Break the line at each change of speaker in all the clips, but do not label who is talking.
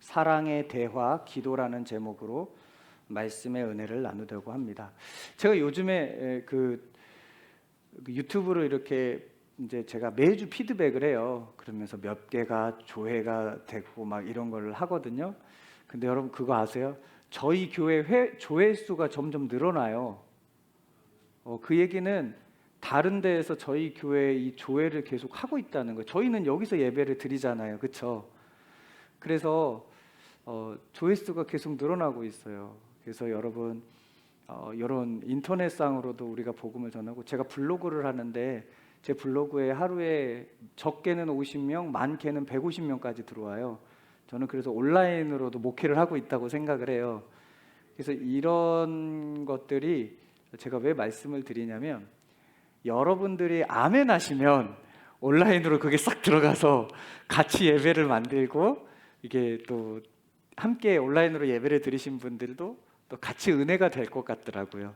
사랑의 대화 기도라는 제목으로 말씀의 은혜를 나누려고 합니다. 제가 요즘에 그 유튜브로 이렇게 이제 제가 매주 피드백을 해요. 그러면서 몇 개가 조회가 되고 막 이런 걸 하거든요. 근데 여러분 그거 아세요? 저희 교회 조회수가 점점 늘어나요. 그 얘기는 다른 데에서 저희 교회 이 조회를 계속 하고 있다는 거예요. 저희는 여기서 예배를 드리잖아요, 그렇죠? 그래서 조회수가 계속 늘어나고 있어요. 그래서 여러분 이런 인터넷상으로도 우리가 복음을 전하고, 제가 블로그를 하는데 제 블로그에 하루에 적게는 50명, 많게는 150명까지 들어와요. 저는 그래서 온라인으로도 목회를 하고 있다고 생각을 해요. 그래서 이런 것들이 제가 왜 말씀을 드리냐면, 여러분들이 아멘 하시면 온라인으로 그게 싹 들어가서 같이 예배를 만들고, 이게 또 함께 온라인으로 예배를 드리신 분들도 또 같이 은혜가 될 것 같더라고요.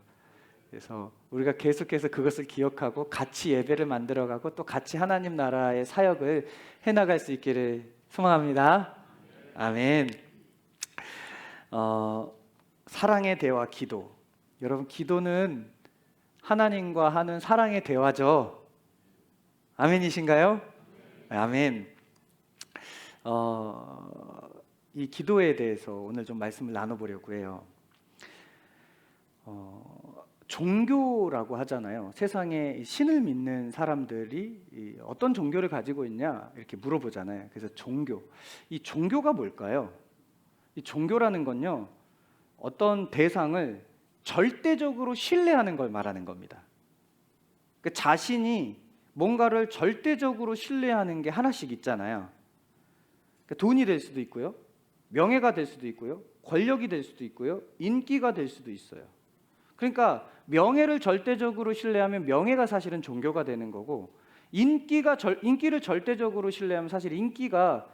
그래서 우리가 계속해서 그것을 기억하고 같이 예배를 만들어가고 또 같이 하나님 나라의 사역을 해나갈 수 있기를 소망합니다. 아멘. 사랑의 대화 기도. 여러분, 기도는 하나님과 하는 사랑의 대화죠. 아멘이신가요? 아멘. 이 기도에 대해서 오늘 좀 말씀을 나눠보려고 해요. 종교라고 하잖아요. 세상에 신을 믿는 사람들이 어떤 종교를 가지고 있냐 이렇게 물어보잖아요. 그래서 이 종교가 뭘까요? 이 종교라는 건요, 어떤 대상을 절대적으로 신뢰하는 걸 말하는 겁니다. 그 자신이 뭔가를 절대적으로 신뢰하는 게 하나씩 있잖아요. 돈이 될 수도 있고요, 명예가 될 수도 있고요, 권력이 될 수도 있고요, 인기가 될 수도 있어요. 그러니까 명예를 절대적으로 신뢰하면 명예가 사실은 종교가 되는 거고, 인기를 절대적으로 신뢰하면 사실 인기가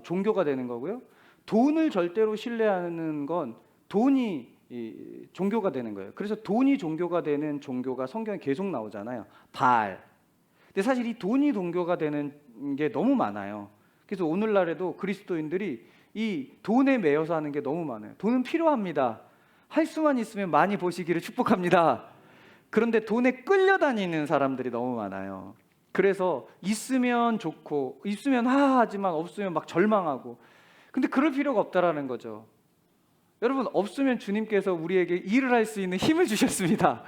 종교가 되는 거고요, 돈을 절대로 신뢰하는 건 돈이 종교가 되는 거예요. 그래서 돈이 종교가 되는 종교가 성경에 계속 나오잖아요. 바알. 근데 사실 이 돈이 종교가 되는 게 너무 많아요. 그래서 오늘날에도 그리스도인들이 이 돈에 매여서 하는 게 너무 많아요. 돈은 필요합니다. 할 수만 있으면 많이 보시기를 축복합니다. 그런데 돈에 끌려다니는 사람들이 너무 많아요. 그래서 있으면 좋고 있으면 하하하지만 없으면 막 절망하고. 근데 그럴 필요가 없다라는 거죠. 여러분, 없으면 주님께서 우리에게 일을 할 수 있는 힘을 주셨습니다.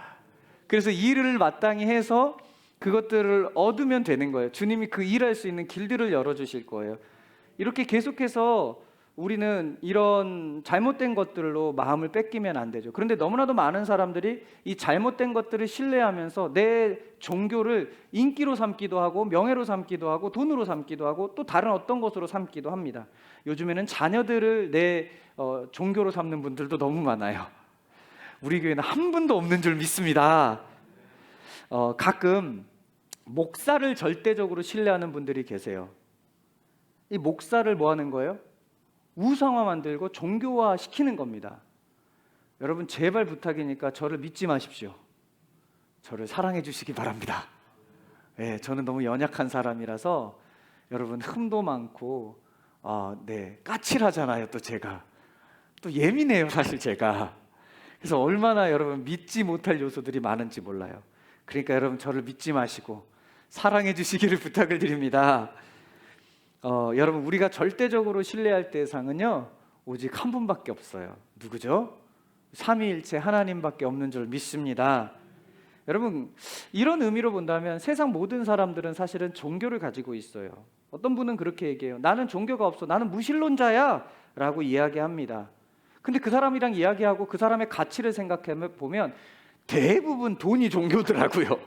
그래서 일을 마땅히 해서 그것들을 얻으면 되는 거예요. 주님이 그 일할 수 있는 길들을 열어주실 거예요. 이렇게 계속해서 우리는 이런 잘못된 것들로 마음을 뺏기면 안 되죠. 그런데 너무나도 많은 사람들이 이 잘못된 것들을 신뢰하면서 내 종교를 인기로 삼기도 하고, 명예로 삼기도 하고, 돈으로 삼기도 하고, 또 다른 어떤 것으로 삼기도 합니다. 요즘에는 자녀들을 내 종교로 삼는 분들도 너무 많아요. 우리 교회는 한 분도 없는 줄 믿습니다. 가끔 목사를 절대적으로 신뢰하는 분들이 계세요. 이 목사를 뭐 하는 거예요? 우상화 만들고 종교화 시키는 겁니다. 여러분, 제발 부탁이니까 저를 믿지 마십시오. 저를 사랑해 주시기 바랍니다. 저는 너무 연약한 사람이라서, 여러분, 흠도 많고 까칠하잖아요. 또 제가 또 예민해요, 사실 제가. 그래서 얼마나 여러분 믿지 못할 요소들이 많은지 몰라요. 그러니까 여러분, 저를 믿지 마시고 사랑해 주시기를 부탁을 드립니다. 여러분, 우리가 절대적으로 신뢰할 대상은요, 오직 한 분밖에 없어요. 누구죠? 삼위일체 하나님밖에 없는 줄 믿습니다. 여러분, 이런 의미로 본다면 세상 모든 사람들은 사실은 종교를 가지고 있어요. 어떤 분은 그렇게 얘기해요. 나는 종교가 없어, 나는 무신론자야 라고 이야기합니다. 근데 그 사람이랑 이야기하고 그 사람의 가치를 생각해 보면 대부분 돈이 종교더라고요.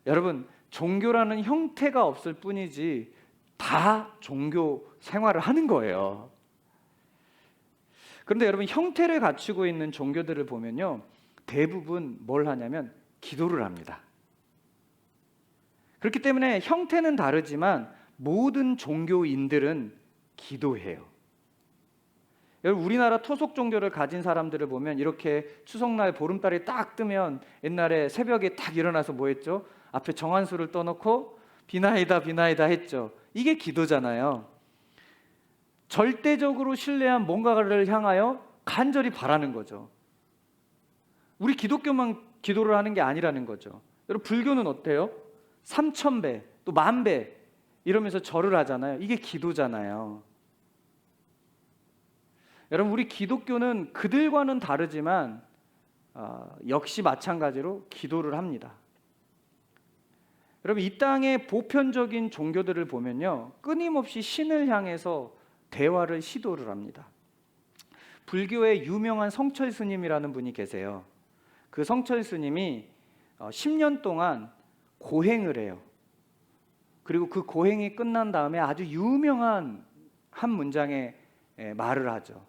여러분, 종교라는 형태가 없을 뿐이지 다 종교 생활을 하는 거예요. 그런데 여러분, 형태를 갖추고 있는 종교들을 보면요, 대부분 뭘 하냐면 기도를 합니다. 그렇기 때문에 형태는 다르지만 모든 종교인들은 기도해요. 여러분, 우리나라 토속 종교를 가진 사람들을 보면 이렇게 추석날 보름달이 딱 뜨면 옛날에 새벽에 딱 일어나서 뭐 했죠? 앞에 정한수를 떠놓고 비나이다 비나이다 했죠. 이게 기도잖아요. 절대적으로 신뢰한 뭔가를 향하여 간절히 바라는 거죠. 우리 기독교만 기도를 하는 게 아니라는 거죠. 여러분, 불교는 어때요? 3000배 또 10,000배 이러면서 절을 하잖아요. 이게 기도잖아요. 여러분, 우리 기독교는 그들과는 다르지만 역시 마찬가지로 기도를 합니다. 여러분, 이 땅의 보편적인 종교들을 보면요, 끊임없이 신을 향해서 대화를 시도를 합니다. 불교의 유명한 성철 스님이라는 분이 계세요. 그 성철 스님이 10년 동안 고행을 해요. 그리고 그 고행이 끝난 다음에 아주 유명한 한 문장의 말을 하죠.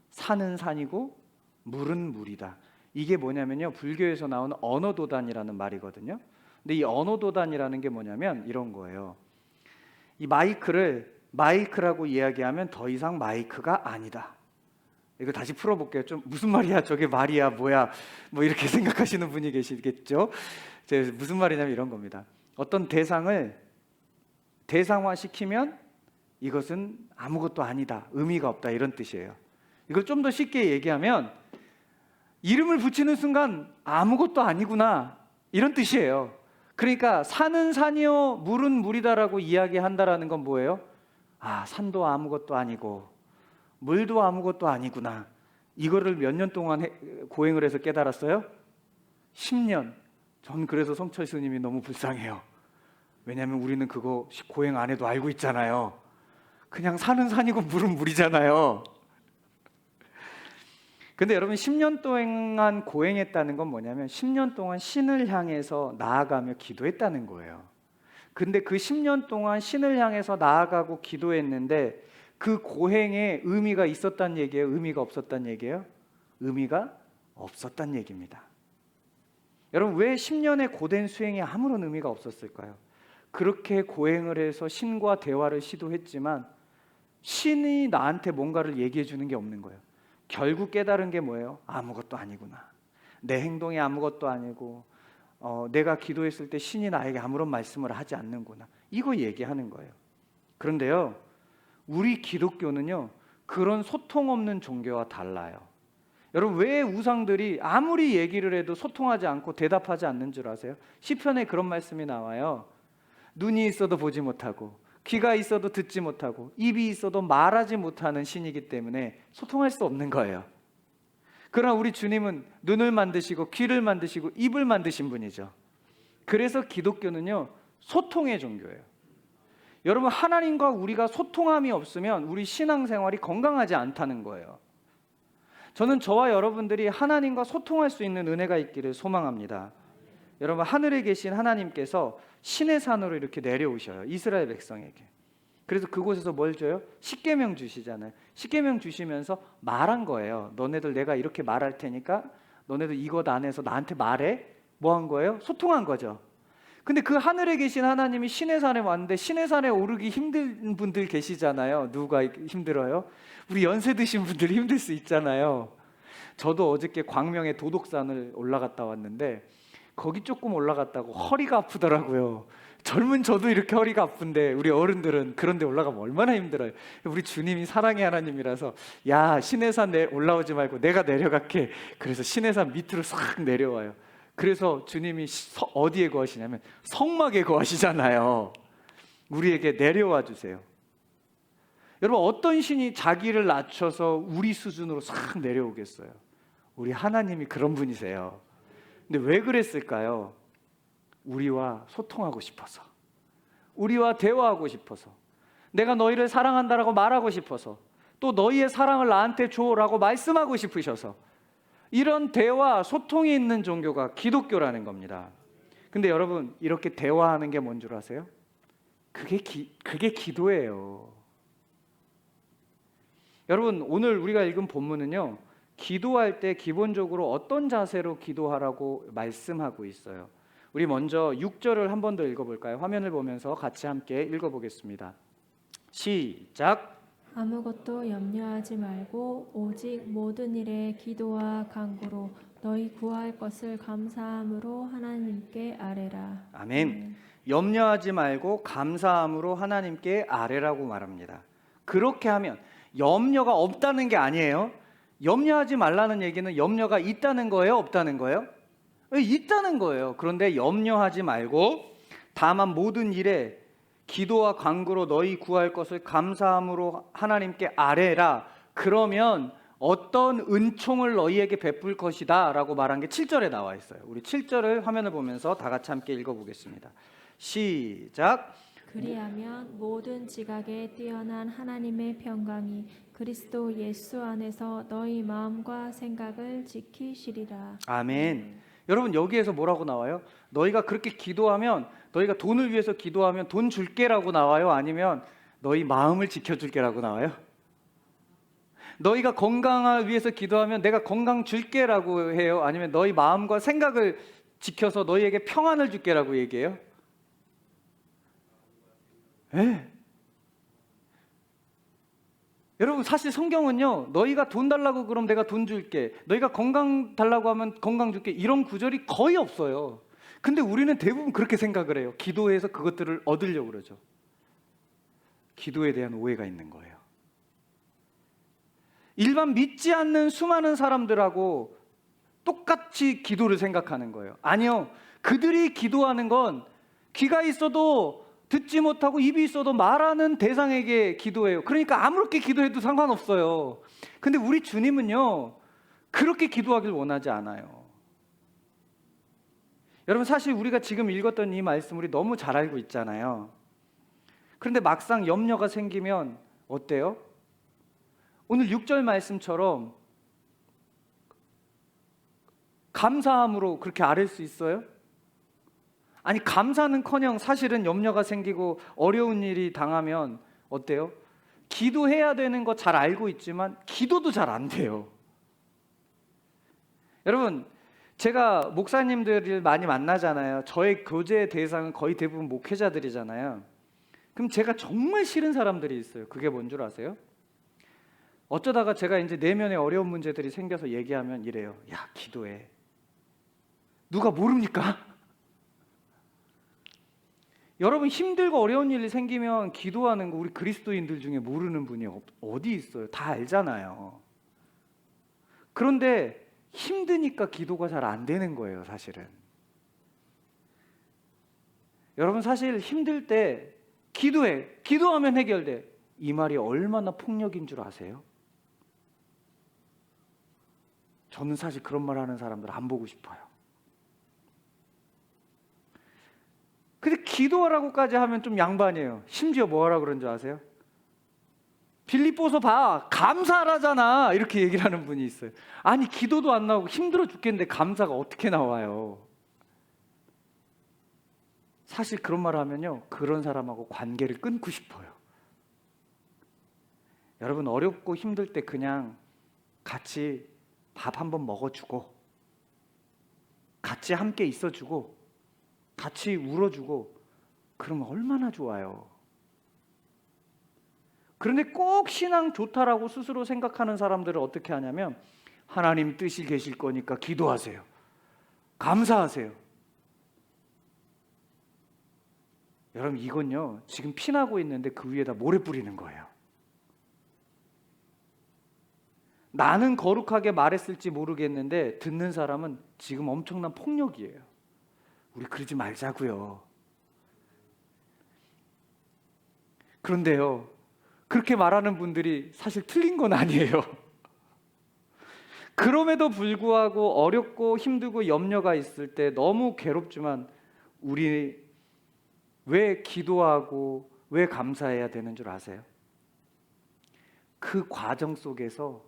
산은 산이고 물은 물이다. 이게 뭐냐면요, 불교에서 나오는 언어도단이라는 말이거든요. 근데 이 언어도단이라는 게 뭐냐면 이런 거예요. 이 마이크를 마이크라고 이야기하면 더 이상 마이크가 아니다. 이거 다시 풀어볼게요. 좀 무슨 말이야? 저게 말이야? 뭐야? 뭐 이렇게 생각하시는 분이 계시겠죠? 무슨 말이냐면 이런 겁니다. 어떤 대상을 대상화시키면 이것은 아무것도 아니다, 의미가 없다, 이런 뜻이에요. 이걸 좀 더 쉽게 얘기하면 이름을 붙이는 순간 아무것도 아니구나, 이런 뜻이에요. 그러니까 산은 산이요 물은 물이다라고 이야기한다라는 건 뭐예요? 아, 산도 아무것도 아니고 물도 아무것도 아니구나. 이거를 몇 년 동안 고행을 해서 깨달았어요? 10년. 전 그래서 성철 스님이 너무 불쌍해요. 왜냐하면 우리는 그거 고행 안 해도 알고 있잖아요. 그냥 산은 산이고 물은 물이잖아요. 근데 여러분, 10년 동안 고행했다는 건 뭐냐면 10년 동안 신을 향해서 나아가며 기도했다는 거예요. 근데 그 10년 동안 신을 향해서 나아가고 기도했는데 그 고행에 의미가 있었단 얘기예요? 의미가 없었단 얘기예요? 의미가 없었단 얘기입니다. 여러분, 왜 10년의 고된 수행이 아무런 의미가 없었을까요? 그렇게 고행을 해서 신과 대화를 시도했지만 신이 나한테 뭔가를 얘기해 주는 게 없는 거예요. 결국 깨달은 게 뭐예요? 아무것도 아니구나. 내 행동이 아무것도 아니고 내가 기도했을 때 신이 나에게 아무런 말씀을 하지 않는구나. 이거 얘기하는 거예요. 그런데요, 우리 기독교는요, 그런 소통 없는 종교와 달라요. 여러분, 왜 우상들이 아무리 얘기를 해도 소통하지 않고 대답하지 않는 줄 아세요? 시편에 그런 말씀이 나와요. 눈이 있어도 보지 못하고 귀가 있어도 듣지 못하고 입이 있어도 말하지 못하는 신이기 때문에 소통할 수 없는 거예요. 그러나 우리 주님은 눈을 만드시고 귀를 만드시고 입을 만드신 분이죠. 그래서 기독교는요, 소통의 종교예요. 여러분, 하나님과 우리가 소통함이 없으면 우리 신앙생활이 건강하지 않다는 거예요. 저는 저와 여러분들이 하나님과 소통할 수 있는 은혜가 있기를 소망합니다. 여러분, 하늘에 계신 하나님께서 신의 산으로 이렇게 내려오셔요, 이스라엘 백성에게. 그래서 그곳에서 뭘 줘요? 십계명 주시잖아요. 십계명 주시면서 말한 거예요. 너네들 내가 이렇게 말할 테니까 너네들 이것 안에서 나한테 말해. 뭐 한 거예요? 소통한 거죠. 근데 그 하늘에 계신 하나님이 신의 산에 왔는데 신의 산에 오르기 힘든 분들 계시잖아요. 누가 힘들어요? 우리 연세 드신 분들이 힘들 수 있잖아요. 저도 어저께 광명의 도독산을 올라갔다 왔는데 거기 조금 올라갔다고 허리가 아프더라고요. 젊은 저도 이렇게 허리가 아픈데 우리 어른들은 그런 데 올라가면 얼마나 힘들어요. 우리 주님이 사랑의 하나님이라서 야, 신의 산 올라오지 말고 내가 내려갈게. 그래서 신의 산 밑으로 싹 내려와요. 그래서 주님이 어디에 거하시냐면 성막에 거하시잖아요. 우리에게 내려와 주세요. 여러분, 어떤 신이 자기를 낮춰서 우리 수준으로 싹 내려오겠어요? 우리 하나님이 그런 분이세요. 근데 왜 그랬을까요? 우리와 소통하고 싶어서, 우리와 대화하고 싶어서, 내가 너희를 사랑한다라고 말하고 싶어서, 또 너희의 사랑을 나한테 줘라고 말씀하고 싶으셔서 이런 대화, 소통이 있는 종교가 기독교라는 겁니다. 근데 여러분, 이렇게 대화하는 게 뭔 줄 아세요? 그게 기도예요. 여러분, 오늘 우리가 읽은 본문은요, 기도할 때 기본적으로 어떤 자세로 기도하라고 말씀하고 있어요. 우리 먼저 6절을 한 번 더 읽어볼까요? 화면을 보면서 같이 함께 읽어보겠습니다. 시작.
아무것도 염려하지 말고 오직 모든 일에 기도와 간구로 너희 구할 것을 감사함으로 하나님께 아뢰라.
아멘. 염려하지 말고 감사함으로 하나님께 아뢰라고 말합니다. 그렇게 하면, 염려가 없다는 게 아니에요. 염려하지 말라는 얘기는 염려가 있다는 거예요, 없다는 거예요? 있다는 거예요. 그런데 염려하지 말고 다만 모든 일에 기도와 간구로 너희 구할 것을 감사함으로 하나님께 아뢰라. 그러면 어떤 은총을 너희에게 베풀 것이다 라고 말한 게 7절에 나와 있어요. 우리 7절을 화면을 보면서 다 같이 함께 읽어보겠습니다. 시작.
그리하면 모든 지각에 뛰어난 하나님의 평강이 그리스도 예수 안에서 너희 마음과 생각을 지키시리라.
아멘. 여러분 여기에서 뭐라고 나와요? 너희가 그렇게 기도하면, 너희가 돈을 위해서 기도하면 돈 줄게라고 나와요? 아니면 너희 마음을 지켜줄게라고 나와요? 너희가 건강을 위해서 기도하면 내가 건강 줄게라고 해요? 아니면 너희 마음과 생각을 지켜서 너희에게 평안을 줄게라고 얘기해요? 예. 여러분 사실 성경은요, 너희가 돈 달라고 그러면 내가 돈 줄게, 너희가 건강 달라고 하면 건강 줄게, 이런 구절이 거의 없어요. 근데 우리는 대부분 그렇게 생각을 해요. 기도해서 그것들을 얻으려고 그러죠. 기도에 대한 오해가 있는 거예요. 일반 믿지 않는 수많은 사람들하고 똑같이 기도를 생각하는 거예요. 아니요, 그들이 기도하는 건 귀가 있어도 듣지 못하고 입이 있어도 말하는 대상에게 기도해요. 그러니까 아무렇게 기도해도 상관없어요. 근데 우리 주님은요, 그렇게 기도하길 원하지 않아요. 여러분 사실 우리가 지금 읽었던 이 말씀 우리 너무 잘 알고 있잖아요. 그런데 막상 염려가 생기면 어때요? 오늘 6절 말씀처럼 감사함으로 그렇게 아뢰 수 있어요? 아니 감사는커녕 사실은 염려가 생기고 어려운 일이 당하면 어때요? 기도해야 되는 거 잘 알고 있지만 기도도 잘 안 돼요. 여러분 제가 목사님들을 많이 만나잖아요. 저의 교제 대상은 거의 대부분 목회자들이잖아요. 그럼 제가 정말 싫은 사람들이 있어요. 그게 뭔 줄 아세요? 어쩌다가 제가 이제 내면에 어려운 문제들이 생겨서 얘기하면 이래요. 야 기도해. 누가 모릅니까? 여러분 힘들고 어려운 일이 생기면 기도하는 거 우리 그리스도인들 중에 모르는 분이 어디 있어요? 다 알잖아요. 그런데 힘드니까 기도가 잘 안 되는 거예요, 사실은. 여러분 사실 힘들 때 기도해. 기도하면 해결돼. 이 말이 얼마나 폭력인 줄 아세요? 저는 사실 그런 말 하는 사람들 안 보고 싶어요. 근데 기도하라고까지 하면 좀 양반이에요. 심지어 뭐 하라고 그런 줄 아세요? 빌립보서 봐. 감사하라잖아. 이렇게 얘기를 하는 분이 있어요. 아니 기도도 안 나오고 힘들어 죽겠는데 감사가 어떻게 나와요? 사실 그런 말 하면요, 그런 사람하고 관계를 끊고 싶어요. 여러분 어렵고 힘들 때 그냥 같이 밥 한번 먹어주고 같이 함께 있어주고 같이 울어주고 그러면 얼마나 좋아요. 그런데 꼭 신앙 좋다라고 스스로 생각하는 사람들은 어떻게 하냐면 하나님 뜻이 계실 거니까 기도하세요. 감사하세요. 여러분 이건요 지금 피나고 있는데 그 위에다 모래 뿌리는 거예요. 나는 거룩하게 말했을지 모르겠는데 듣는 사람은 지금 엄청난 폭력이에요. 우리 그러지 말자고요. 그런데요 그렇게 말하는 분들이 사실 틀린 건 아니에요. 그럼에도 불구하고 어렵고 힘들고 염려가 있을 때 너무 괴롭지만 우리 왜 기도하고 왜 감사해야 되는 줄 아세요? 그 과정 속에서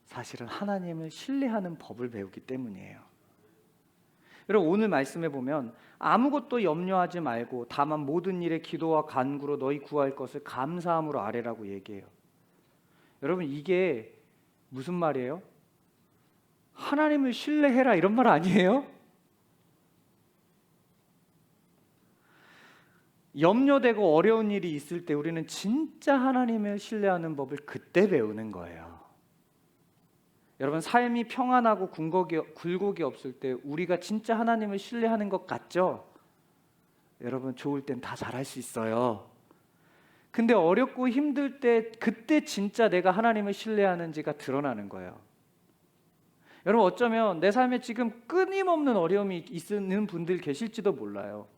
사실은 하나님을 신뢰하는 법을 배우기 때문이에요. 여러분 오늘 말씀에 보면 아무것도 염려하지 말고 다만 모든 일에 기도와 간구로 너희 구할 것을 감사함으로 아뢰라고 얘기해요. 여러분 이게 무슨 말이에요? 하나님을 신뢰해라 이런 말 아니에요? 염려되고 어려운 일이 있을 때 우리는 진짜 하나님을 신뢰하는 법을 그때 배우는 거예요. 여러분 삶이 평안하고 굴곡이 없을 때 우리가 진짜 하나님을 신뢰하는 것 같죠? 여러분 좋을 땐 다 잘할 수 있어요. 근데 어렵고 힘들 때 그때 진짜 내가 하나님을 신뢰하는지가 드러나는 거예요. 여러분, 어쩌면 내 삶에 지금 끊임없는 어려움이 있는 분들 계실지도 몰라요.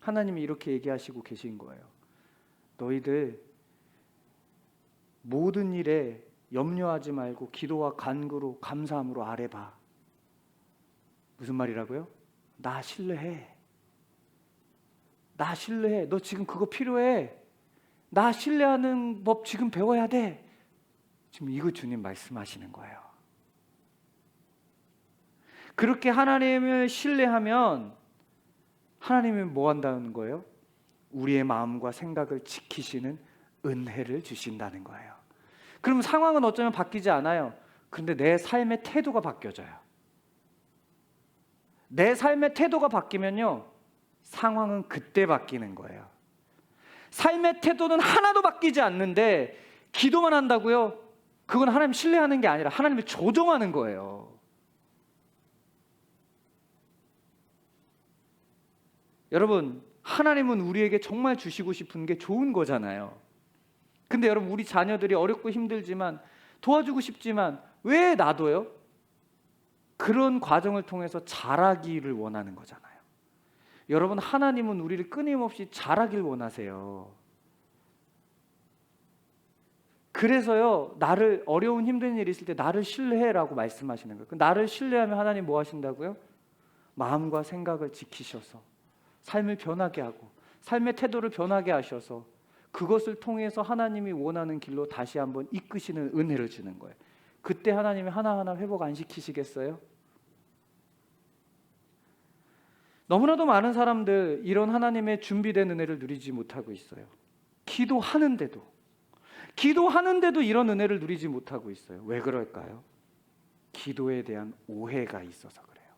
하나님이 이렇게 얘기하시고 계신 거예요. 너희들 모든 일에 염려하지 말고 기도와 간구로 감사함으로 아뢰봐. 무슨 말이라고요? 나 신뢰해. 나 신뢰해. 너 지금 그거 필요해. 나 신뢰하는 법 지금 배워야 돼. 지금 이거 주님 말씀하시는 거예요. 그렇게 하나님을 신뢰하면 하나님이 뭐 한다는 거예요? 우리의 마음과 생각을 지키시는 은혜를 주신다는 거예요. 그럼 상황은 어쩌면 바뀌지 않아요. 그런데 내 삶의 태도가 바뀌어져요. 내 삶의 태도가 바뀌면요, 상황은 그때 바뀌는 거예요. 삶의 태도는 하나도 바뀌지 않는데 기도만 한다고요? 그건 하나님 신뢰하는 게 아니라 하나님을 조종하는 거예요. 여러분, 하나님은 우리에게 정말 주시고 싶은 게 좋은 거잖아요. 근데 여러분, 우리 자녀들이 어렵고 힘들지만 도와주고 싶지만 왜 놔둬요? 그런 과정을 통해서 자라기를 원하는 거잖아요. 여러분, 하나님은 우리를 끊임없이 자라길 원하세요. 그래서요, 나를 어려운 힘든 일이 있을 때 나를 신뢰해라고 말씀하시는 거예요. 나를 신뢰하면 하나님 뭐 하신다고요? 마음과 생각을 지키셔서 삶을 변하게 하고 삶의 태도를 변하게 하셔서 그것을 통해서 하나님이 원하는 길로 다시 한번 이끄시는 은혜를 주는 거예요. 그때 하나님이 하나하나 회복 안 시키시겠어요? 너무나도 많은 사람들 이런 하나님의 준비된 은혜를 누리지 못하고 있어요. 기도하는데도 이런 은혜를 누리지 못하고 있어요. 왜 그럴까요? 기도에 대한 오해가 있어서 그래요.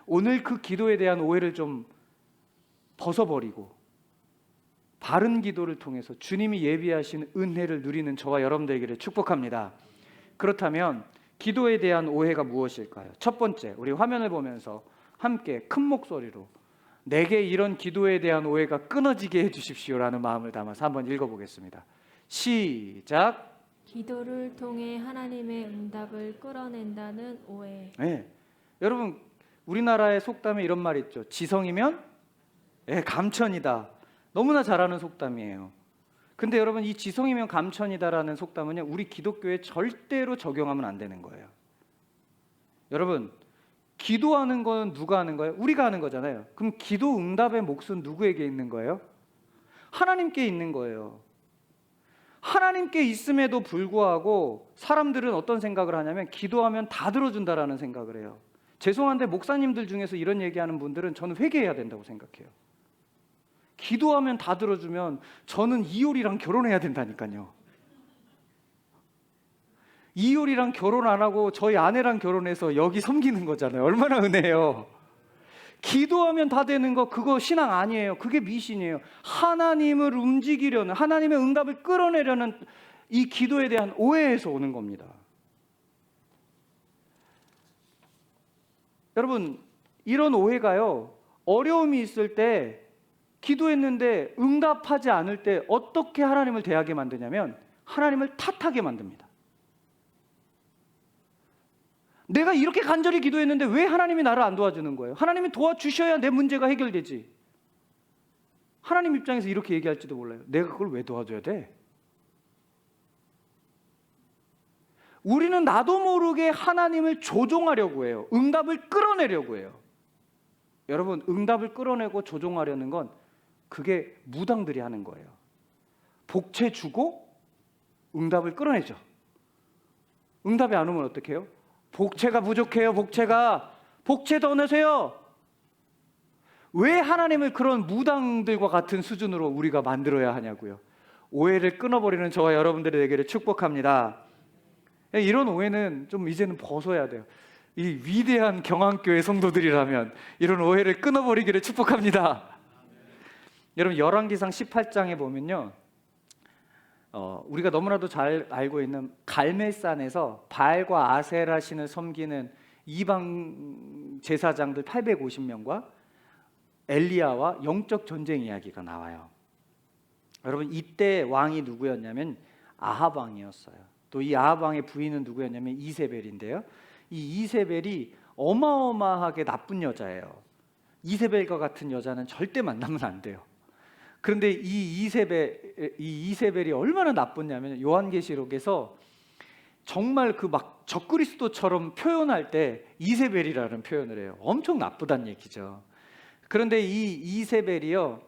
오늘 그 기도에 대한 오해를 좀 벗어버리고 바른 기도를 통해서 주님이 예비하신 은혜를 누리는 저와 여러분들에게 축복합니다. 그렇다면 기도에 대한 오해가 무엇일까요? 첫 번째, 우리 화면을 보면서 함께 큰 목소리로 내게 이런 기도에 대한 오해가 끊어지게 해주십시오라는 마음을 담아서 한번 읽어보겠습니다. 시작.
기도를 통해 하나님의 응답을 끌어낸다는 오해.
네. 여러분, 우리나라의 속담에 이런 말 있죠. 지성이면 감천이다. 너무나 잘 아는 속담이에요. 근데 여러분, 이 지성이면 감천이다라는 속담은요, 우리 기독교에 절대로 적용하면 안 되는 거예요. 여러분, 기도하는 건 누가 하는 거예요? 우리가 하는 거잖아요. 그럼 기도 응답의 몫은 누구에게 있는 거예요? 하나님께 있는 거예요. 하나님께 있음에도 불구하고 사람들은 어떤 생각을 하냐면 기도하면 다 들어준다라는 생각을 해요. 죄송한데 목사님들 중에서 이런 얘기하는 분들은 저는 회개해야 된다고 생각해요. 기도하면 다 들어주면 저는 이효리랑 결혼해야 된다니까요. 이효리랑 결혼 안 하고 저희 아내랑 결혼해서 여기 섬기는 거잖아요. 얼마나 은혜예요. 기도하면 다 되는 거, 그거 신앙 아니에요. 그게 미신이에요. 하나님을 움직이려는, 하나님의 응답을 끌어내려는 이 기도에 대한 오해에서 오는 겁니다. 여러분, 이런 오해가요, 어려움이 있을 때 기도했는데 응답하지 않을 때 어떻게 하나님을 대하게 만드냐면 하나님을 탓하게 만듭니다. 내가 이렇게 간절히 기도했는데 왜 하나님이 나를 안 도와주는 거예요? 하나님이 도와주셔야 내 문제가 해결되지. 하나님 입장에서 이렇게 얘기할지도 몰라요. 내가 그걸 왜 도와줘야 돼? 우리는 나도 모르게 하나님을 조종하려고 해요. 응답을 끌어내려고 해요. 여러분, 응답을 끌어내고 조종하려는 건 그게 무당들이 하는 거예요. 복채 주고 응답을 끌어내죠. 응답이 안 오면 어떻게 해요? 복채가 부족해요. 복채 더 내세요. 왜 하나님을 그런 무당들과 같은 수준으로 우리가 만들어야 하냐고요. 오해를 끊어버리는 저와 여러분들에게 축복합니다. 이런 오해는 좀 이제는 벗어야 돼요. 이 위대한 경안교회 성도들이라면 이런 오해를 끊어버리기를 축복합니다. 여러분, 열왕기상 18장에 보면요, 우리가 너무나도 잘 알고 있는 갈멜산에서 바알과 아세라 신을 섬기는 이방 제사장들 850명과 엘리야와 영적 전쟁 이야기가 나와요. 여러분 이때 왕이 누구였냐면 아합 왕이었어요. 또 이 아합 왕의 부인은 누구였냐면 이세벨인데요. 이 이세벨이 어마어마하게 나쁜 여자예요. 이세벨과 같은 여자는 절대 만나면 안 돼요. 그런데 이 이세벨이 얼마나 나쁘냐면 요한계시록에서 정말 그 막 적그리스도처럼 표현할 때 이세벨이라는 표현을 해요. 엄청 나쁘다는 얘기죠. 그런데 이 이세벨이요,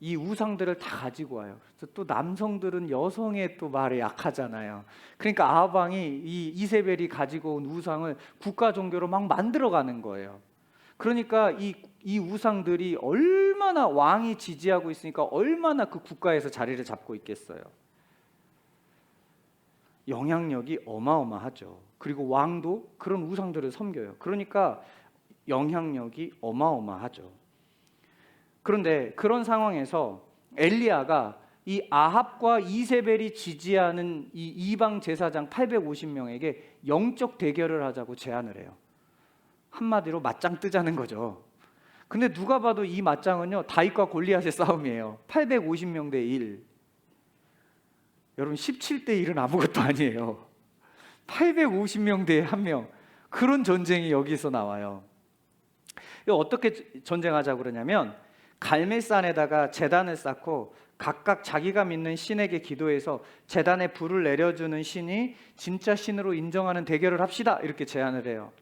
이 우상들을 다 가지고 와요. 그래서 또 남성들은 여성의 또 말에 약하잖아요. 그러니까 아합 왕이 이 이세벨이 가지고 온 우상을 국가 종교로 막 만들어가는 거예요. 그러니까 이 우상들이 얼마나, 왕이 지지하고 있으니까 얼마나 그 국가에서 자리를 잡고 있겠어요. 영향력이 어마어마하죠. 그리고 왕도 그런 우상들을 섬겨요. 그러니까 영향력이 어마어마하죠. 그런데 그런 상황에서 엘리야가 이 아합과 이세벨이 지지하는 이 이방 제사장 850명에게 영적 대결을 하자고 제안을 해요. 한마디로 맞짱 뜨자는 거죠. 근데 누가 봐도 이 맞짱은요, 다윗과 골리앗의 싸움이에요. 850명 대 1. 여러분 17대 1은 아무것도 아니에요. 850명 대 1명. 그런 전쟁이 여기서 나와요. 어떻게 전쟁하자고 그러냐면 갈멜산에다가 제단을 쌓고 각각 자기가 믿는 신에게 기도해서 제단에 불을 내려주는 신이 진짜 신으로 인정하는 대결을 합시다, 이렇게 제안을 해요.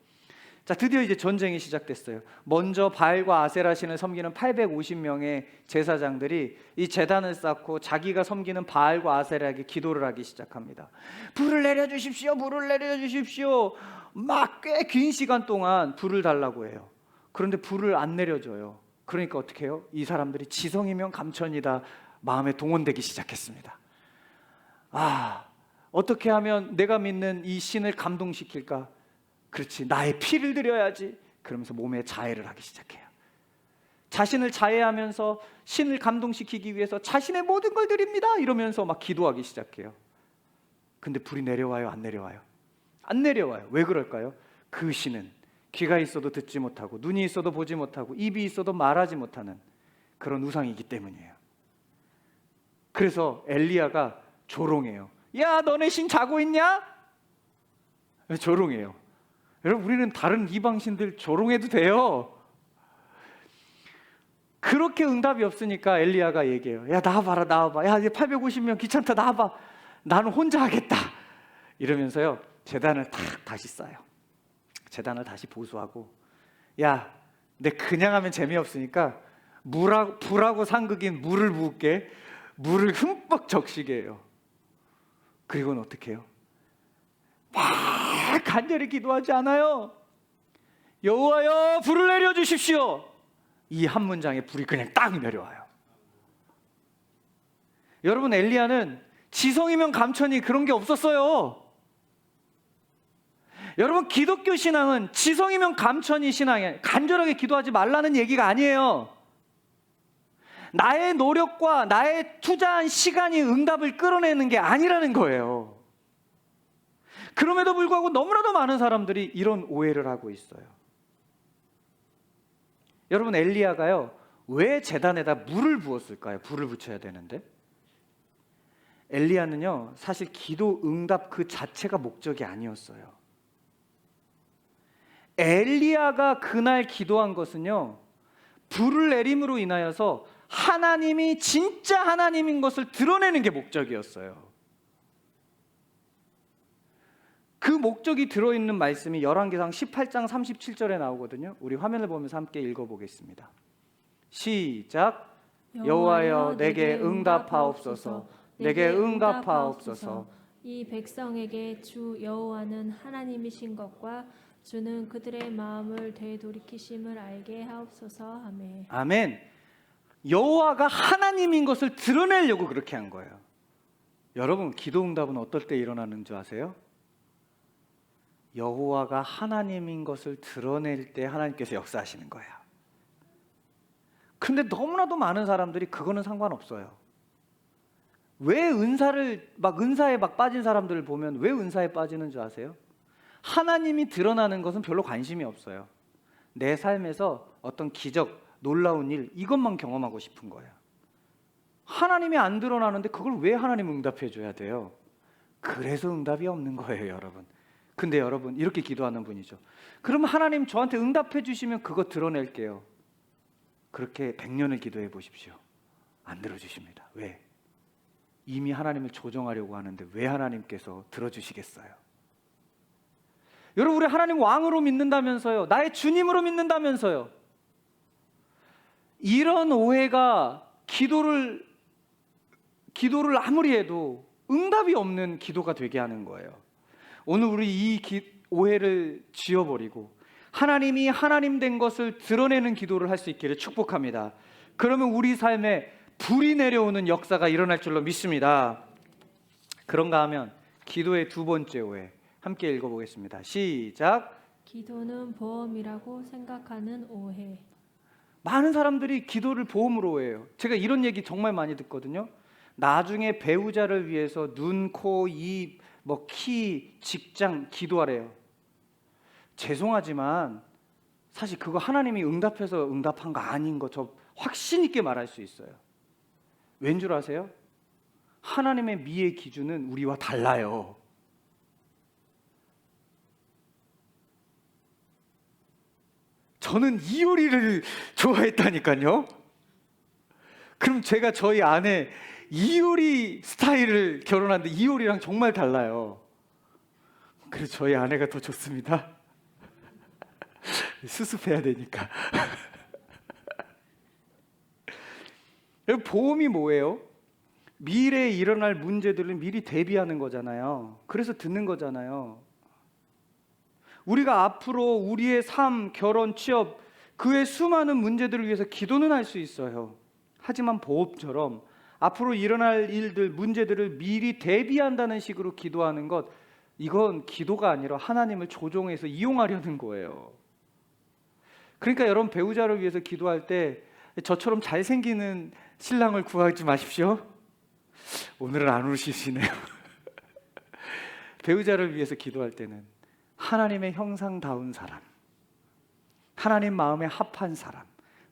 자, 드디어 이제 전쟁이 시작됐어요. 먼저 바알과 아세라 신을 섬기는 850명의 제사장들이 이 제단을 쌓고 자기가 섬기는 바알과 아세라에게 기도를 하기 시작합니다. 불을 내려주십시오, 불을 내려주십시오. 막 꽤 긴 시간 동안 불을 달라고 해요. 그런데 불을 안 내려줘요. 그러니까 어떻게 해요? 이 사람들이 지성이면 감천이다 마음에 동원되기 시작했습니다. 아, 어떻게 하면 내가 믿는 이 신을 감동시킬까? 그렇지, 나의 피를 드려야지. 그러면서 몸에 자해를 하기 시작해요. 자신을 자해하면서 신을 감동시키기 위해서 자신의 모든 걸 드립니다 이러면서 막 기도하기 시작해요. 근데 불이 내려와요, 안 내려와요? 안 내려와요. 왜 그럴까요? 그 신은 귀가 있어도 듣지 못하고 눈이 있어도 보지 못하고 입이 있어도 말하지 못하는 그런 우상이기 때문이에요. 그래서 엘리야가 조롱해요. 야, 너네 신 자고 있냐? 조롱해요. 여러분, 우리는 다른 이방신들 조롱해도 돼요. 그렇게 응답이 없으니까 엘리야가 얘기해요. 야, 나와봐라, 나와봐. 야, 이제 850명 귀찮다, 나와봐. 나는 혼자 하겠다. 이러면서요, 제단을 다시 쌓아요. 제단을 다시 보수하고, 야, 내 그냥 하면 재미없으니까 불하고 상극인 물을 부을게. 물을 흠뻑 적시게 해요. 그리고는 어떻게 해요? 막 간절히 기도하지 않아요? 여호와여, 불을 내려주십시오. 이 한 문장에 불이 그냥 딱 내려와요. 여러분, 엘리야는 지성이면 감천이 그런 게 없었어요. 여러분, 기독교 신앙은 지성이면 감천이 신앙이에요. 간절하게 기도하지 말라는 얘기가 아니에요. 나의 노력과 나의 투자한 시간이 응답을 끌어내는 게 아니라는 거예요. 그럼에도 불구하고 너무나도 많은 사람들이 이런 오해를 하고 있어요. 여러분, 엘리야가요, 왜 제단에다 물을 부었을까요? 불을 붙여야 되는데. 엘리야는요, 사실 기도 응답 그 자체가 목적이 아니었어요. 엘리야가 그날 기도한 것은요, 불을 내림으로 인하여서 하나님이 진짜 하나님인 것을 드러내는 게 목적이었어요. 그 목적이 들어있는 말씀이 열왕기상 18장 37절에 나오거든요. 우리 화면을 보면서 함께 읽어보겠습니다. 시작. 여호와여, 내게 응답하옵소서. 내게 응답하옵소서.
이 백성에게 주 여호와는 하나님이신 것과 주는 그들의 마음을 되돌이키심을 알게 하옵소서. 아멘.
아멘. 여호와가 하나님인 것을 드러내려고 그렇게 한 거예요. 여러분, 기도 응답은 어떨 때 일어나는 줄 아세요? 여호와가 하나님인 것을 드러낼 때 하나님께서 역사하시는 거예요. 근데 너무나도 많은 사람들이 그거는 상관없어요. 왜 은사에 막 빠진 사람들을 보면 왜 은사에 빠지는 줄 아세요? 하나님이 드러나는 것은 별로 관심이 없어요. 내 삶에서 어떤 기적, 놀라운 일, 이것만 경험하고 싶은 거예요. 하나님이 안 드러나는데 그걸 왜 하나님 응답해 줘야 돼요? 그래서 응답이 없는 거예요, 여러분. 근데 여러분 이렇게 기도하는 분이죠. 그럼 하나님 저한테 응답해 주시면 그거 드러낼게요. 그렇게 100년을 기도해 보십시오. 안 들어주십니다. 왜? 이미 하나님을 조정하려고 하는데 왜 하나님께서 들어주시겠어요? 여러분, 우리 하나님 왕으로 믿는다면서요. 나의 주님으로 믿는다면서요. 이런 오해가 기도를 아무리 해도 응답이 없는 기도가 되게 하는 거예요. 오늘 우리 이 오해를 지워버리고 하나님이 하나님 된 것을 드러내는 기도를 할 수 있기를 축복합니다. 그러면 우리 삶에 불이 내려오는 역사가 일어날 줄로 믿습니다. 그런가 하면 기도의 두 번째 오해 함께 읽어보겠습니다. 시작.
기도는 보험이라고 생각하는 오해.
많은 사람들이 기도를 보험으로 해요. 제가 이런 얘기 정말 많이 듣거든요. 나중에 배우자를 위해서 눈, 코, 입, 키, 직장 기도하래요. 죄송하지만 사실 그거 하나님이 응답해서 응답한 거 아닌 거 저 확신 있게 말할 수 있어요. 왠 줄 아세요? 하나님의 미의 기준은 우리와 달라요. 저는 이효리를 좋아했다니까요. 그럼 제가 저희 아내 이효리 스타일을 결혼하는데 이효리랑 정말 달라요. 그래서 저희 아내가 더 좋습니다. 수습해야 되니까. 보험이 뭐예요? 미래에 일어날 문제들을 미리 대비하는 거잖아요. 그래서 듣는 거잖아요. 우리가 앞으로 우리의 삶, 결혼, 취업, 그의 수많은 문제들을 위해서 기도는 할 수 있어요. 하지만 보험처럼 앞으로 일어날 일들, 문제들을 미리 대비한다는 식으로 기도하는 것, 이건 기도가 아니라 하나님을 조종해서 이용하려는 거예요. 그러니까 여러분, 배우자를 위해서 기도할 때 저처럼 잘생기는 신랑을 구하지 마십시오. 오늘은 안 우시시네요. 배우자를 위해서 기도할 때는 하나님의 형상다운 사람, 하나님 마음에 합한 사람,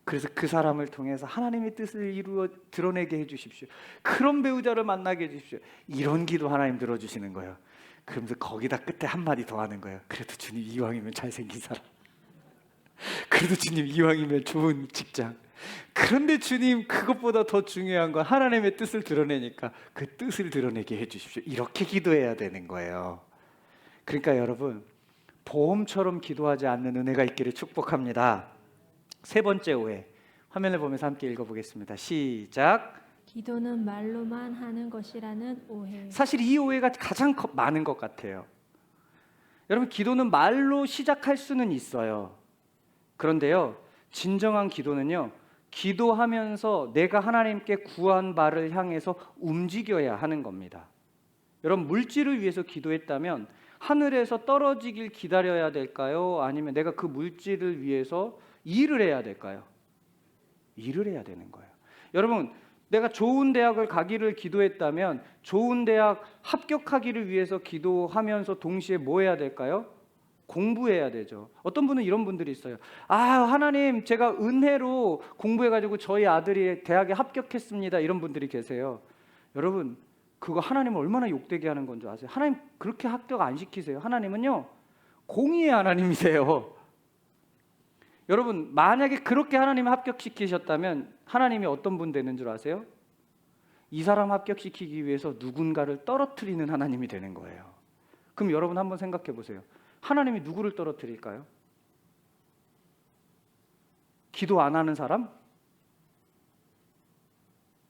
그래서 그 사람을 통해서 하나님의 뜻을 이루어 드러내게 해주십시오. 그런 배우자를 만나게 해주십시오. 이런 기도 하나님 들어주시는 거예요. 그러면서 거기다 끝에 한마디 더 하는 거예요. 그래도 주님 이왕이면 잘생긴 사람, 그래도 주님 이왕이면 좋은 직장, 그런데 주님 그것보다 더 중요한 건 하나님의 뜻을 드러내니까 그 뜻을 드러내게 해주십시오. 이렇게 기도해야 되는 거예요. 그러니까 여러분, 보험처럼 기도하지 않는 은혜가 있기를 축복합니다. 세 번째 오해, 화면을 보면서 함께 읽어보겠습니다. 시작.
기도는 말로만 하는 것이라는 오해.
사실 이 오해가 가장 많은 것 같아요. 여러분, 기도는 말로 시작할 수는 있어요. 그런데요, 진정한 기도는요, 기도하면서 내가 하나님께 구한 바를 향해서 움직여야 하는 겁니다. 여러분, 물질을 위해서 기도했다면 하늘에서 떨어지길 기다려야 될까요? 아니면 내가 그 물질을 위해서 일을 해야 될까요? 일을 해야 되는 거예요. 여러분, 내가 좋은 대학을 가기를 기도했다면 좋은 대학 합격하기를 위해서 기도하면서 동시에 뭐 해야 될까요? 공부해야 되죠. 어떤 분은 이런 분들이 있어요. 하나님, 제가 은혜로 공부해가지고 저희 아들이 대학에 합격했습니다. 이런 분들이 계세요. 여러분, 그거 하나님을 얼마나 욕되게 하는 건 줄 아세요? 하나님 그렇게 합격 안 시키세요. 하나님은요, 공의의 하나님이세요. 여러분, 만약에 그렇게 하나님을 합격시키셨다면 하나님이 어떤 분 되는 줄 아세요? 이 사람 합격시키기 위해서 누군가를 떨어뜨리는 하나님이 되는 거예요. 그럼 여러분 한번 생각해 보세요. 하나님이 누구를 떨어뜨릴까요? 기도 안 하는 사람?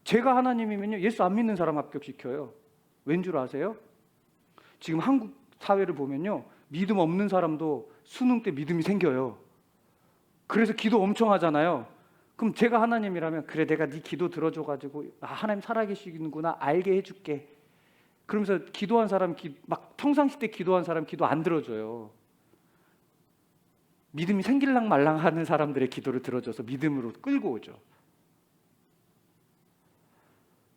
제가 하나님이면요, 예수 안 믿는 사람 합격시켜요. 왠 줄 아세요? 지금 한국 사회를 보면요, 믿음 없는 사람도 수능 때 믿음이 생겨요. 그래서 기도 엄청 하잖아요. 그럼 제가 하나님이라면, 그래, 내가 네 기도 들어줘가지고 하나님 살아계시는구나 알게 해줄게. 그러면서 기도한 사람, 막 평상시 때 기도한 사람 기도 안 들어줘요. 믿음이 생길랑 말랑 하는 사람들의 기도를 들어줘서 믿음으로 끌고 오죠.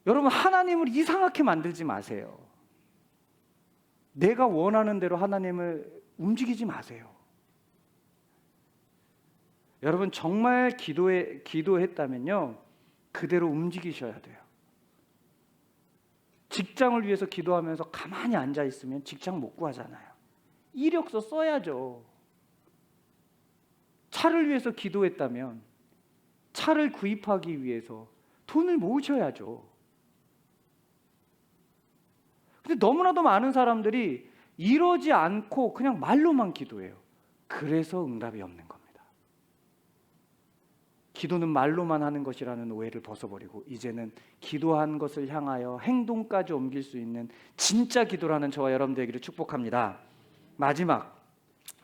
여러분, 하나님을 이상하게 만들지 마세요. 내가 원하는 대로 하나님을 움직이지 마세요. 여러분, 정말 기도했다면요, 그대로 움직이셔야 돼요. 직장을 위해서 기도하면서 가만히 앉아 있으면 직장 못 구하잖아요. 이력서 써야죠. 차를 위해서 기도했다면 차를 구입하기 위해서 돈을 모으셔야죠. 근데 너무나도 많은 사람들이 이러지 않고 그냥 말로만 기도해요. 그래서 응답이 없는 겁니다. 기도는 말로만 하는 것이라는 오해를 벗어버리고 이제는 기도한 것을 향하여 행동까지 옮길 수 있는 진짜 기도라는 저와 여러분 되기를 축복합니다. 마지막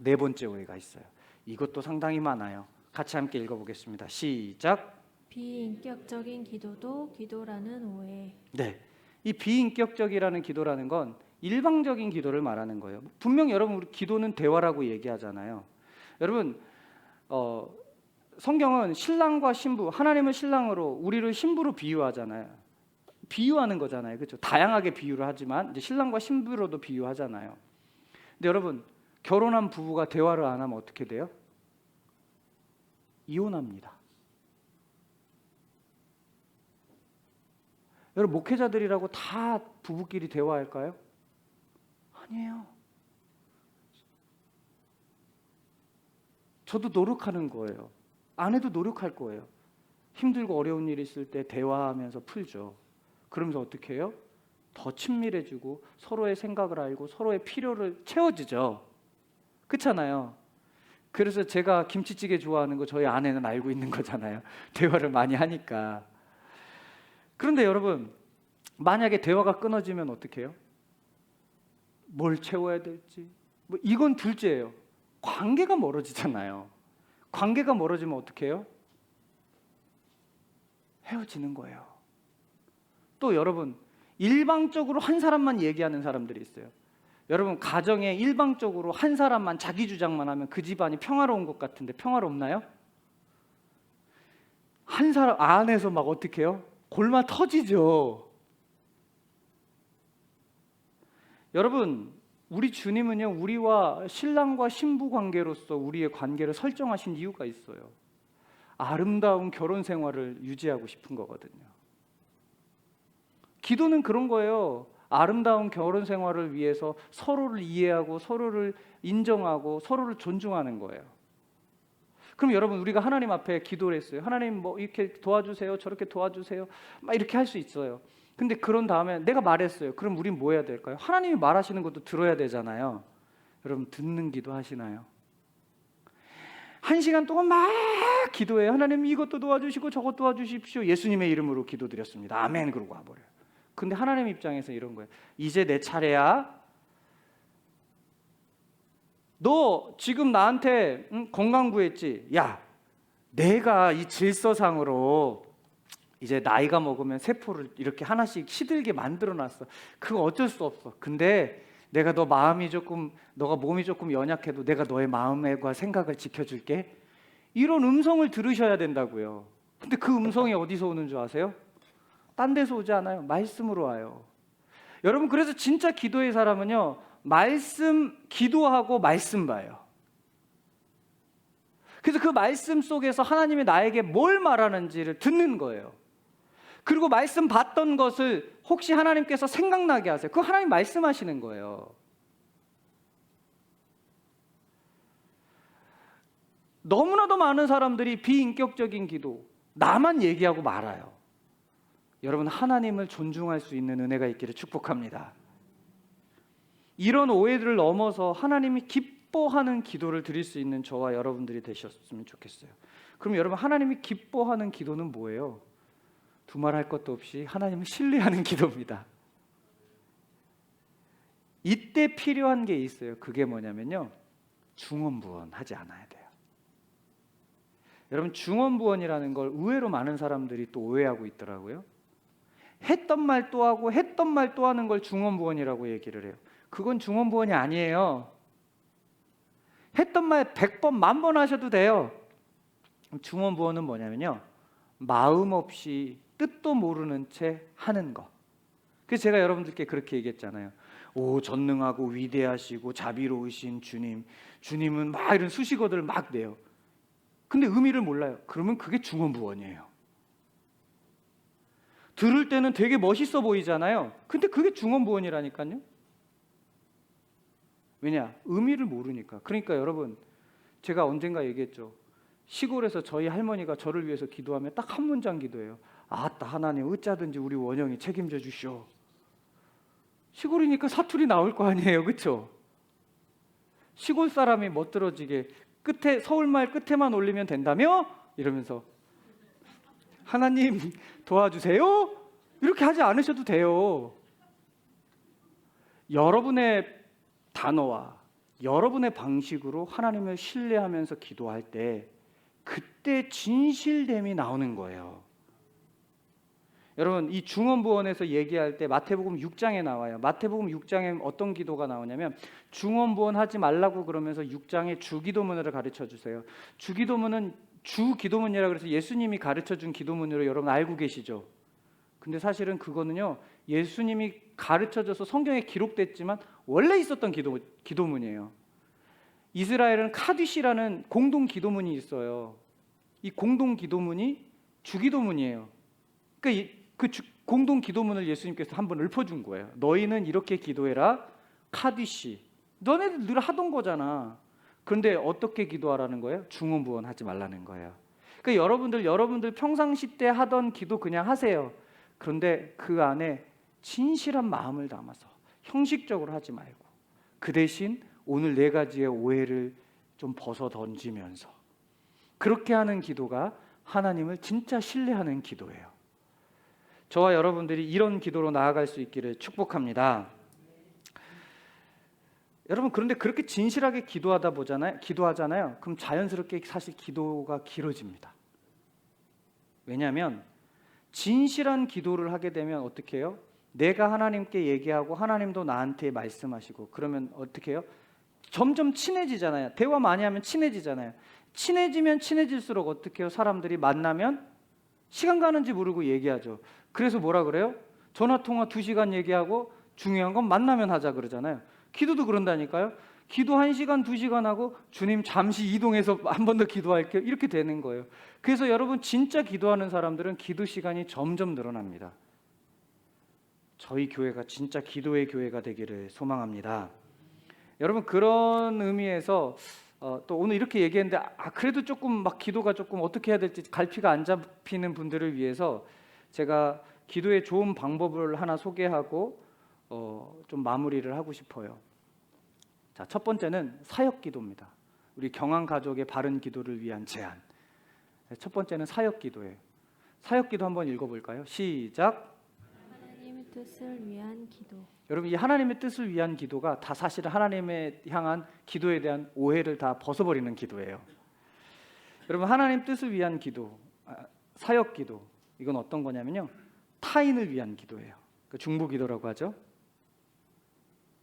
네 번째 오해가 있어요. 이것도 상당히 많아요. 같이 함께 읽어보겠습니다. 시작.
비인격적인 기도도 기도라는 오해.
네, 이 비인격적이라는 기도라는 건 일방적인 기도를 말하는 거예요. 분명 여러분 우리 기도는 대화라고 얘기하잖아요. 여러분 성경은 신랑과 신부, 하나님은 신랑으로 우리를 신부로 비유하잖아요. 비유하는 거잖아요. 그렇죠? 다양하게 비유를 하지만 이제 신랑과 신부로도 비유하잖아요. 근데 여러분 결혼한 부부가 대화를 안 하면 어떻게 돼요? 이혼합니다. 여러분 목회자들이라고 다 부부끼리 대화할까요? 아니에요. 저도 노력하는 거예요. 아내도 노력할 거예요. 힘들고 어려운 일이 있을 때 대화하면서 풀죠. 그러면서 어떻게 해요? 더 친밀해지고 서로의 생각을 알고 서로의 필요를 채워지죠. 그렇잖아요. 그래서 제가 김치찌개 좋아하는 거 저희 아내는 알고 있는 거잖아요. 대화를 많이 하니까. 그런데 여러분 만약에 대화가 끊어지면 어떻게 해요? 뭘 채워야 될지 뭐 이건 둘째예요. 관계가 멀어지잖아요. 관계가 멀어지면 어떻게 해요? 헤어지는 거예요. 또 여러분 일방적으로 한 사람만 얘기하는 사람들이 있어요. 여러분 가정에 일방적으로 한 사람만 자기 주장만 하면 그 집안이 평화로운 것 같은데 평화롭나요? 한 사람 안에서 막 어떻게 해요? 골마 터지죠. 여러분 우리 주님은요 우리와 신랑과 신부 관계로서 우리의 관계를 설정하신 이유가 있어요. 아름다운 결혼 생활을 유지하고 싶은 거거든요. 기도는 그런 거예요. 아름다운 결혼 생활을 위해서 서로를 이해하고 서로를 인정하고 서로를 존중하는 거예요. 그럼 여러분 우리가 하나님 앞에 기도를 했어요. 하나님 뭐 이렇게 도와주세요. 저렇게 도와주세요. 막 이렇게 할 수 있어요. 근데 그런 다음에 내가 말했어요. 그럼 우린 뭐 해야 될까요? 하나님이 말하시는 것도 들어야 되잖아요. 여러분 듣는 기도 하시나요? 1시간 동안 막 기도해요. 하나님 이것도 도와주시고 저것 도와주십시오. 예수님의 이름으로 기도드렸습니다. 아멘 그러고 와버려요. 근데 하나님 입장에서 이런 거예요. 이제 내 차례야. 너 지금 나한테 건강 구했지? 야, 내가 이 질서상으로 이제 나이가 먹으면 세포를 이렇게 하나씩 시들게 만들어놨어. 그거 어쩔 수 없어. 근데 내가 너 마음이 조금, 너가 몸이 조금 연약해도 내가 너의 마음과 생각을 지켜줄게. 이런 음성을 들으셔야 된다고요. 근데 그 음성이 어디서 오는 줄 아세요? 딴 데서 오지 않아요. 말씀으로 와요. 여러분 그래서 진짜 기도의 사람은요 말씀 기도하고 말씀 봐요. 그래서 그 말씀 속에서 하나님이 나에게 뭘 말하는지를 듣는 거예요. 그리고 말씀 받던 것을 혹시 하나님께서 생각나게 하세요. 그거 하나님 말씀하시는 거예요. 너무나도 많은 사람들이 비인격적인 기도, 나만 얘기하고 말아요. 여러분 하나님을 존중할 수 있는 은혜가 있기를 축복합니다. 이런 오해들을 넘어서 하나님이 기뻐하는 기도를 드릴 수 있는 저와 여러분들이 되셨으면 좋겠어요. 그럼 여러분 하나님이 기뻐하는 기도는 뭐예요? 두말할 것도 없이 하나님을 신뢰하는 기도입니다. 이때 필요한 게 있어요. 그게 뭐냐면요 중언부언하지 않아야 돼요. 여러분 중언부언이라는 걸 의외로 많은 사람들이 또 오해하고 있더라고요. 했던 말 또 하고 했던 말 또 하는 걸 중언부언이라고 얘기를 해요. 그건 중언부언이 아니에요. 했던 말 100번, 10,000번 하셔도 돼요. 중언부언은 뭐냐면요 마음 없이 뜻도 모르는 채 하는 거. 그래서 제가 여러분들께 그렇게 얘기했잖아요. 오 전능하고 위대하시고 자비로우신 주님, 주님은 막 이런 수식어들을 막 내요. 근데 의미를 몰라요. 그러면 그게 중언부언이에요. 들을 때는 되게 멋있어 보이잖아요. 근데 그게 중언부언이라니까요. 왜냐? 의미를 모르니까. 그러니까 여러분, 제가 언젠가 얘기했죠. 시골에서 저희 할머니가 저를 위해서 기도하면 딱 한 문장 기도해요. 아따 하나님 어쩌든지 우리 원영이 책임져 주시오. 시골이니까 사투리 나올 거 아니에요. 그렇죠? 시골 사람이 멋들어지게 끝에 서울말 끝에만 올리면 된다며? 이러면서 하나님 도와주세요? 이렇게 하지 않으셔도 돼요. 여러분의 단어와 여러분의 방식으로 하나님을 신뢰하면서 기도할 때 그때 진실됨이 나오는 거예요. 여러분, 이 중언부언에서 얘기할 때 마태복음 6장에 나와요. 마태복음 6장에 어떤 기도가 나오냐면 중언부언 하지 말라고 그러면서 6장에 주기도문을 가르쳐 주세요. 주기도문은 주기도문이라 그래서 예수님이 가르쳐 준 기도문으로 여러분 알고 계시죠? 근데 사실은 그거는요, 예수님이 가르쳐 줘서 성경에 기록됐지만 원래 있었던 기도문이에요. 이스라엘은 카디시라는 공동 기도문이 있어요. 이 공동 기도문이 주기도문이에요. 그러니까 공동 기도문을 예수님께서 한번 읊어준 거예요. 너희는 이렇게 기도해라. 카디시. 너네들 늘 하던 거잖아. 그런데 어떻게 기도하라는 거예요? 중언부언하지 말라는 거예요. 그러니까 여러분들 평상시 때 하던 기도 그냥 하세요. 그런데 그 안에 진실한 마음을 담아서 형식적으로 하지 말고 그 대신 오늘 4가지의 오해를 좀 벗어 던지면서 그렇게 하는 기도가 하나님을 진짜 신뢰하는 기도예요. 저와 여러분들이 이런 기도로 나아갈 수 있기를 축복합니다. 여러분, 그런데 그렇게 진실하게 기도하잖아요. 그럼 자연스럽게 사실 기도가 길어집니다. 왜냐하면 진실한 기도를 하게 되면 어떻게 해요? 내가 하나님께 얘기하고 하나님도 나한테 말씀하시고 그러면 어떻게 해요? 점점 친해지잖아요. 대화 많이 하면 친해지잖아요. 친해지면 친해질수록 어떻게 해요? 사람들이 만나면 시간 가는지 모르고 얘기하죠. 그래서 뭐라 그래요? 전화통화 2시간 얘기하고 중요한 건 만나면 하자 그러잖아요. 기도도 그런다니까요. 기도 1시간 2시간 하고 주님 잠시 이동해서 한 번 더 기도할게요. 이렇게 되는 거예요. 그래서 여러분 진짜 기도하는 사람들은 기도 시간이 점점 늘어납니다. 저희 교회가 진짜 기도의 교회가 되기를 소망합니다. 여러분, 그런 의미에서 또 오늘 이렇게 얘기했는데 그래도 조금 막 기도가 조금 어떻게 해야 될지 갈피가 안 잡히는 분들을 위해서 제가 기도의 좋은 방법을 하나 소개하고 좀 마무리를 하고 싶어요. 자, 첫 번째는 사역 기도입니다. 우리 경안 가족의 바른 기도를 위한 제안. 첫 번째는 사역 기도예요. 사역 기도 한번 읽어볼까요? 시작.
하나님의 뜻을 위한 기도.
여러분, 이 하나님의 뜻을 위한 기도가 다 사실은 하나님에 향한 기도에 대한 오해를 다 벗어버리는 기도예요. 여러분, 하나님 뜻을 위한 기도, 사역 기도, 이건 어떤 거냐면요, 타인을 위한 기도예요. 그러니까 중보 기도라고 하죠.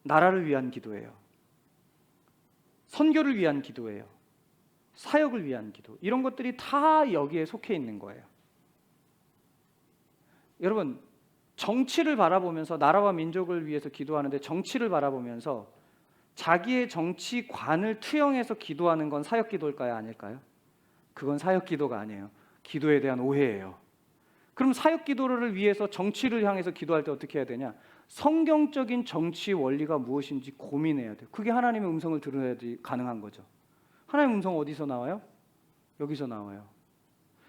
나라를 위한 기도예요. 선교를 위한 기도예요. 사역을 위한 기도. 이런 것들이 다 여기에 속해 있는 거예요. 여러분, 정치를 바라보면서 나라와 민족을 위해서 기도하는데 정치를 바라보면서 자기의 정치관을 투영해서 기도하는 건 사역 기도일까요? 아닐까요? 그건 사역 기도가 아니에요. 기도에 대한 오해예요. 그럼 사역 기도를 위해서 정치를 향해서 기도할 때 어떻게 해야 되냐? 성경적인 정치 원리가 무엇인지 고민해야 돼요. 그게 하나님의 음성을 들어야지 가능한 거죠. 하나님의 음성 어디서 나와요? 여기서 나와요.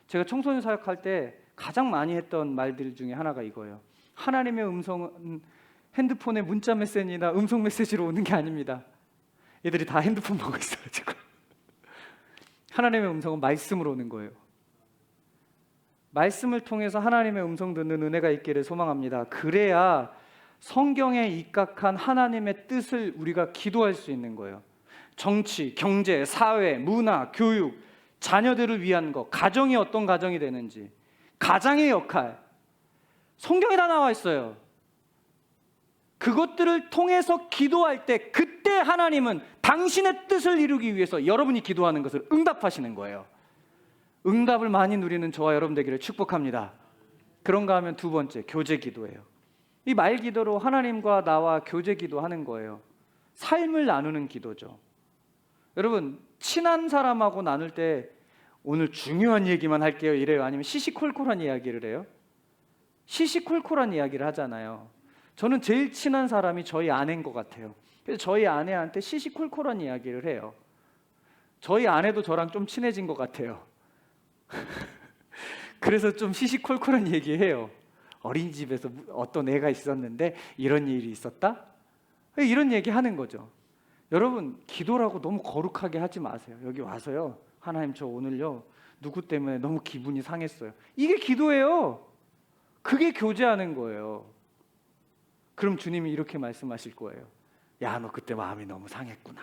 제가 청소년 사역할 때 가장 많이 했던 말들 중에 하나가 이거예요. 하나님의 음성은 핸드폰에 문자 메시지나 음성 메시지로 오는 게 아닙니다. 얘들이 다 핸드폰 보고 있어가지고 하나님의 음성은 말씀으로 오는 거예요. 말씀을 통해서 하나님의 음성 듣는 은혜가 있기를 소망합니다. 그래야 성경에 입각한 하나님의 뜻을 우리가 기도할 수 있는 거예요. 정치, 경제, 사회, 문화, 교육, 자녀들을 위한 것, 가정이 어떤 가정이 되는지, 가장의 역할, 성경에 다 나와 있어요. 그것들을 통해서 기도할 때 그때 하나님은 당신의 뜻을 이루기 위해서 여러분이 기도하는 것을 응답하시는 거예요. 응답을 많이 누리는 저와 여러분 되기를 축복합니다. 그런가 하면 두 번째, 교제 기도예요. 이 말 기도로 하나님과 나와 교제 기도하는 거예요. 삶을 나누는 기도죠. 여러분, 친한 사람하고 나눌 때 오늘 중요한 얘기만 할게요 이래요? 아니면 시시콜콜한 이야기를 해요? 시시콜콜한 이야기를 하잖아요. 저는 제일 친한 사람이 저희 아내인 것 같아요. 그래서 저희 아내한테 시시콜콜한 이야기를 해요. 저희 아내도 저랑 좀 친해진 것 같아요. 그래서 좀 시시콜콜한 얘기해요. 어린이집에서 어떤 애가 있었는데 이런 일이 있었다? 이런 얘기 하는 거죠. 여러분, 기도라고 너무 거룩하게 하지 마세요. 여기 와서요, 하나님 저 오늘요 누구 때문에 너무 기분이 상했어요. 이게 기도예요. 그게 교제하는 거예요. 그럼 주님이 이렇게 말씀하실 거예요. 야, 너 그때 마음이 너무 상했구나.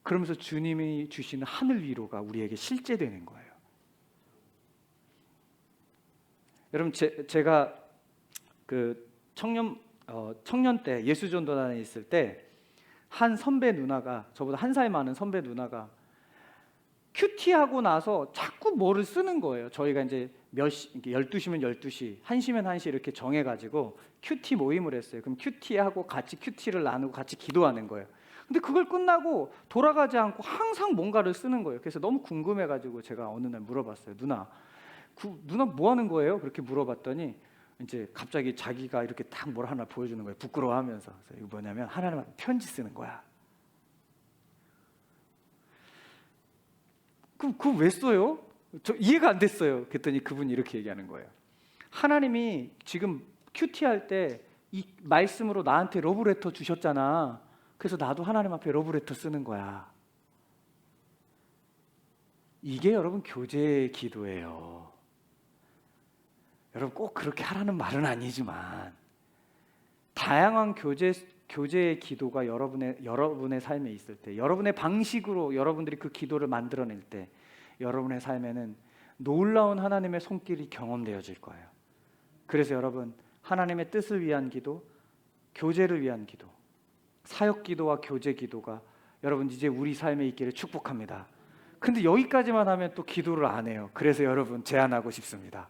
그러면서 주님이 주시는 하늘 위로가 우리에게 실제되는 거예요. 여러분, 제가 그 청년 때 예수전도단에 있을 때 한 선배 누나가, 저보다 한 살 많은 선배 누나가 큐티하고 나서 자꾸 뭐를 쓰는 거예요. 저희가 이제 12시면 12시, 1시면 1시 이렇게 정해가지고 큐티 모임을 했어요. 그럼 큐티하고 같이 큐티를 나누고 같이 기도하는 거예요. 근데 그걸 끝나고 돌아가지 않고 항상 뭔가를 쓰는 거예요. 그래서 너무 궁금해가지고 제가 어느 날 물어봤어요. 누나 뭐 하는 거예요? 그렇게 물어봤더니 이제 갑자기 자기가 이렇게 딱 뭘 하나 보여주는 거예요. 부끄러워하면서. 그래서 이거 뭐냐면 하나님한테 편지 쓰는 거야. 그럼 왜 써요? 저 이해가 안 됐어요. 그랬더니 그분이 이렇게 얘기하는 거예요. 하나님이 지금 큐티할 때 이 말씀으로 나한테 러브레터 주셨잖아. 그래서 나도 하나님 앞에 러브레터 쓰는 거야. 이게 여러분 교제의 기도예요. 여러분 꼭 그렇게 하라는 말은 아니지만 다양한 교제의 기도가 여러분의 삶에 있을 때, 여러분의 방식으로 여러분들이 그 기도를 만들어낼 때 여러분의 삶에는 놀라운 하나님의 손길이 경험되어질 거예요. 그래서 여러분, 하나님의 뜻을 위한 기도, 교제를 위한 기도, 사역 기도와 교제 기도가 여러분 이제 우리 삶에 있기를 축복합니다. 근데 여기까지만 하면 또 기도를 안 해요. 그래서 여러분 제안하고 싶습니다.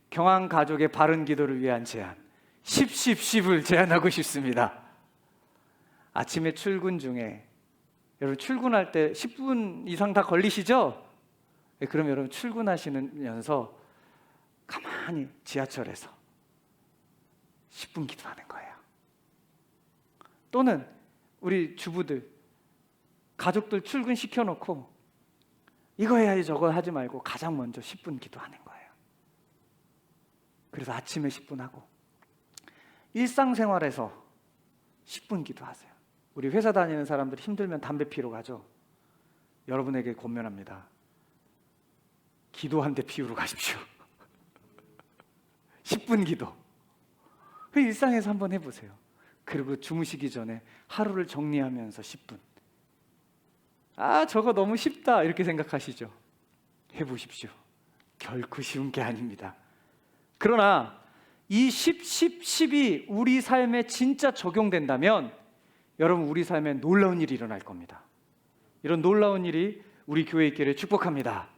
경안 가족의 바른 기도를 위한 제안, 10을 제안하고 싶습니다. 아침에 출근 중에, 여러분 출근할 때 10분 이상 다 걸리시죠? 그럼 여러분 출근하시면서 가만히 지하철에서 10분 기도하는 거예요. 또는 우리 주부들, 가족들 출근시켜놓고 이거 해야지 저거 하지 말고 가장 먼저 10분 기도하는 거예요. 그래서 아침에 10분 하고 일상생활에서 10분 기도하세요. 우리 회사 다니는 사람들 힘들면 담배 피러 가죠. 여러분에게 권면합니다. 기도 한 대 피우러 가십시오. 10분 기도. 그 일상에서 한번 해보세요. 그리고 주무시기 전에 하루를 정리하면서 10분. 아, 저거 너무 쉽다 이렇게 생각하시죠? 해보십시오. 결코 쉬운 게 아닙니다. 그러나 이 10이 우리 삶에 진짜 적용된다면 여러분 우리 삶에 놀라운 일이 일어날 겁니다. 이런 놀라운 일이 우리 교회에 있기를 축복합니다.